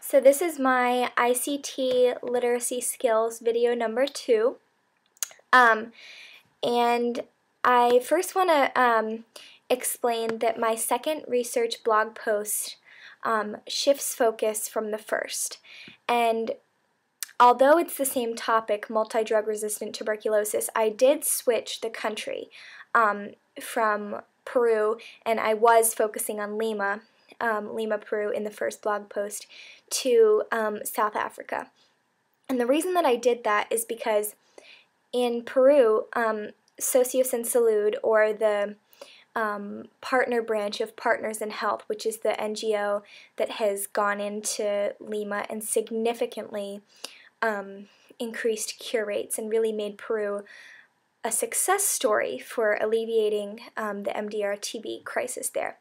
So this is my ICT literacy skills video number 2. And I first want to explain that my second research blog post shifts focus from the first. And although it's the same topic, multi-drug resistant tuberculosis, I did switch the country from Peru, and I was focusing on Lima, Peru in the first blog post, to South Africa. And the reason that I did that is because in Peru, Socios en Salud, or the partner branch of Partners in Health, which is the NGO that has gone into Lima and significantly increased cure rates and really made Peru a success story for alleviating the MDR-TB crisis there.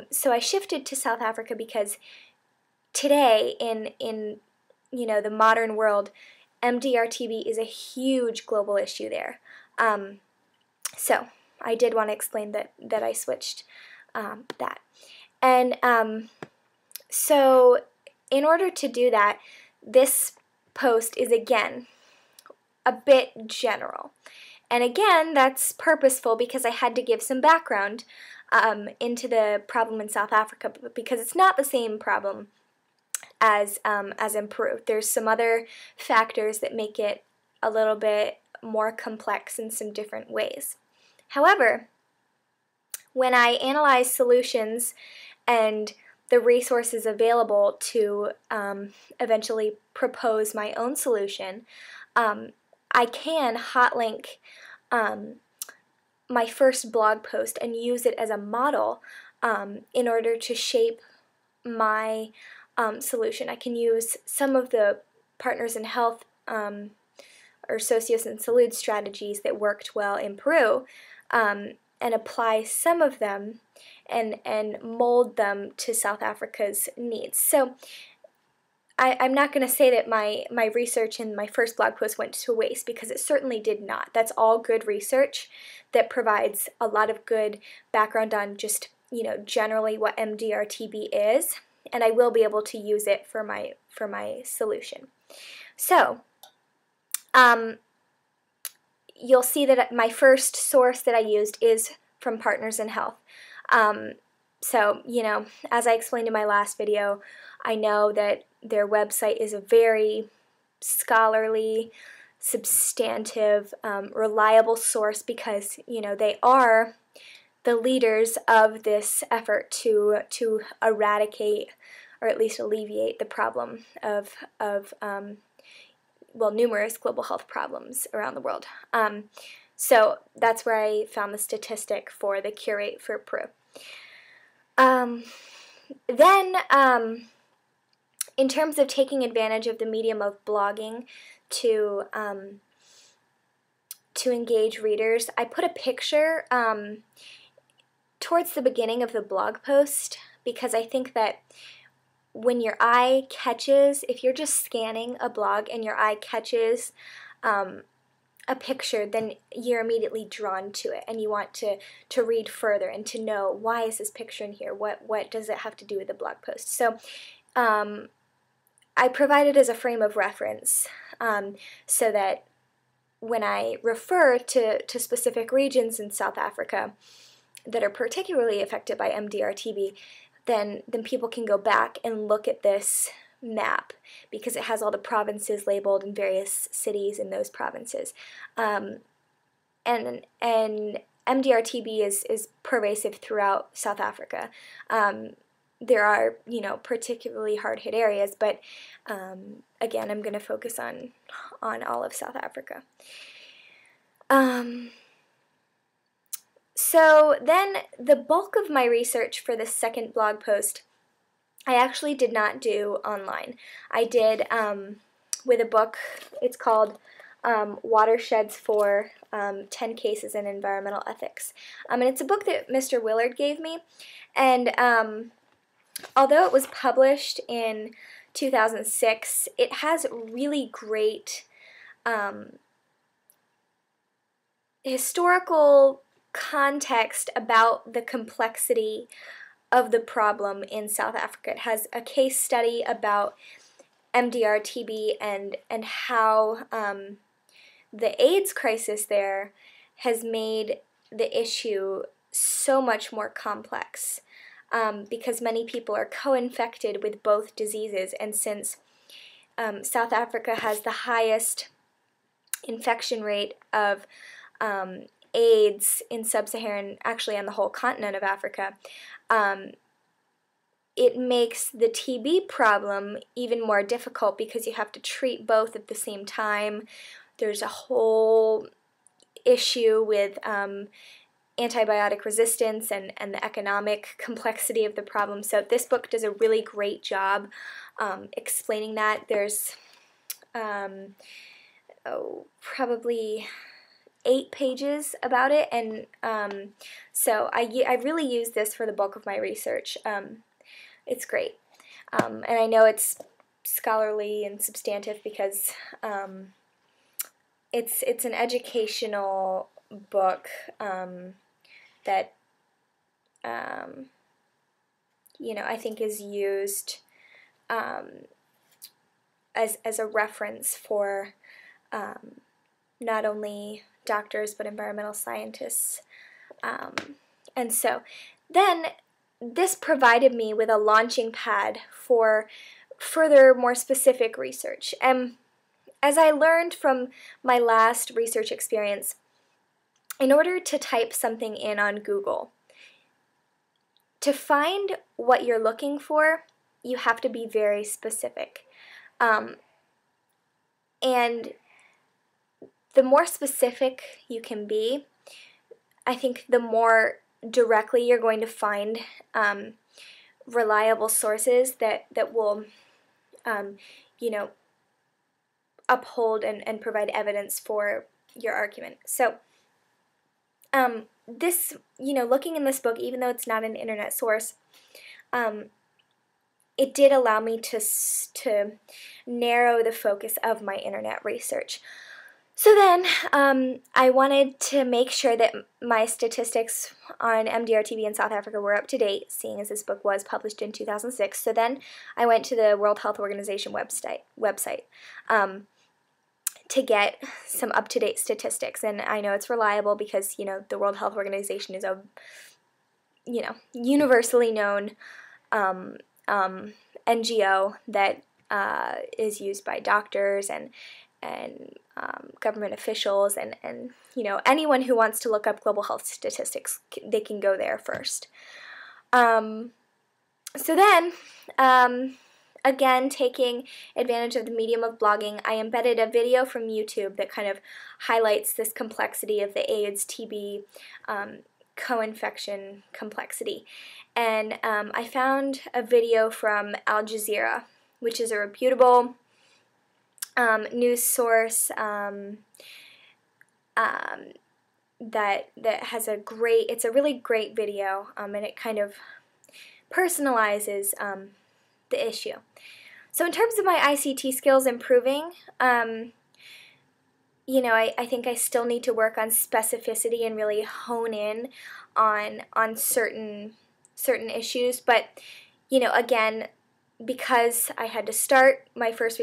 So I shifted to South Africa because today in the modern world, MDR-TB is a huge global issue there. So I did want to explain that I switched that. And so in order to do that, this post is again a bit general. And again, that's purposeful because I had to give some background into the problem in South Africa, because it's not the same problem as in Peru. There's some other factors that make it a little bit more complex in some different ways. However, when I analyze solutions and the resources available to eventually propose my own solution, I can hotlink my first blog post and use it as a model in order to shape my solution. I can use some of the Partners in Health or Socios en Salud strategies that worked well in Peru and apply some of them and mold them to South Africa's needs. So I'm not going to say that my research in my first blog post went to waste, because it certainly did not. That's all good research that provides a lot of good background on just, generally what MDR-TB is, and I will be able to use it for my solution. So, you'll see that my first source that I used is from Partners in Health. So, as I explained in my last video, I know that their website is a very scholarly, substantive, reliable source because, they are the leaders of this effort to eradicate, or at least alleviate, the problem of numerous global health problems around the world. So that's where I found the statistic for the cure rate for Peru. Then, in terms of taking advantage of the medium of blogging to engage readers, I put a picture towards the beginning of the blog post, because I think that when your eye catches, if you're just scanning a blog and your eye catches a picture, then you're immediately drawn to it and you want to read further and to know, why is this picture in here? What does it have to do with the blog post? So I provide it as a frame of reference so that when I refer to specific regions in South Africa that are particularly affected by MDR-TB, then people can go back and look at this map, because it has all the provinces labeled and various cities in those provinces. And MDR-TB is pervasive throughout South Africa. There are, particularly hard-hit areas, but again, I'm going to focus on all of South Africa. So then the bulk of my research for the second blog post I actually did not do online. I did with a book. It's called Watersheds for 10 Cases in Environmental Ethics. And it's a book that Mr. Willard gave me. And although it was published in 2006, it has really great historical context about the complexity of the problem in South Africa. It has a case study about MDR TB and how the AIDS crisis there has made the issue so much more complex because many people are co-infected with both diseases, and since South Africa has the highest infection rate of AIDS in sub-Saharan, actually on the whole continent of Africa, it makes the TB problem even more difficult because you have to treat both at the same time. There's a whole issue with antibiotic resistance and the economic complexity of the problem. So this book does a really great job explaining that. There's probably 8 pages about it, and so I really use this for the bulk of my research. It's great, and I know it's scholarly and substantive because it's an educational book that I think is used as a reference for not only doctors but environmental scientists, and so then this provided me with a launching pad for further, more specific research. And as I learned from my last research experience, in order to type something in on Google, to find what you're looking for, you have to be very specific. And the more specific you can be, I think the more directly you're going to find reliable sources that will uphold and provide evidence for your argument. So this, looking in this book, even though it's not an internet source, it did allow me to narrow the focus of my internet research. So then I wanted to make sure that my statistics on MDR-TB in South Africa were up to date, seeing as this book was published in 2006. So then I went to the World Health Organization website to get some up-to-date statistics. And I know it's reliable because, the World Health Organization is a, universally known NGO that is used by doctors and government officials and anyone who wants to look up global health statistics, they can go there first. So then, again, taking advantage of the medium of blogging, I embedded a video from YouTube that kind of highlights this complexity of the AIDS, TB, co-infection complexity. And I found a video from Al Jazeera, which is a reputable news source that has it's a really great video, and it kind of personalizes the issue. So in terms of my ICT skills improving, I think I still need to work on specificity and really hone in on certain issues, but again, because I had to start, my first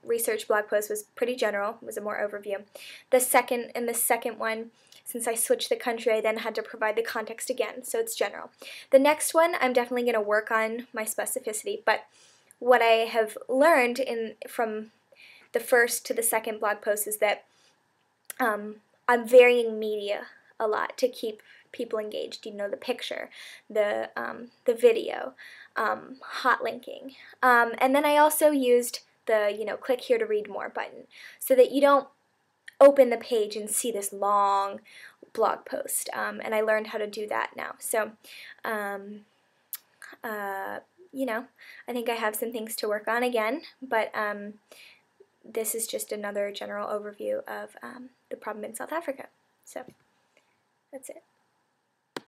research blog post was pretty general, it was a more overview. The second one, since I switched the country, I then had to provide the context again, so it's general. The next one, I'm definitely going to work on my specificity, but what I have learned from the first to the second blog post is that I'm varying media a lot to keep people engaged. The picture, the video, hot linking, and then I also used the click here to read more button so that you don't open the page and see this long blog post, and I learned how to do that now. So I think I have some things to work on again, but this is just another general overview of the problem in South Africa. So that's it.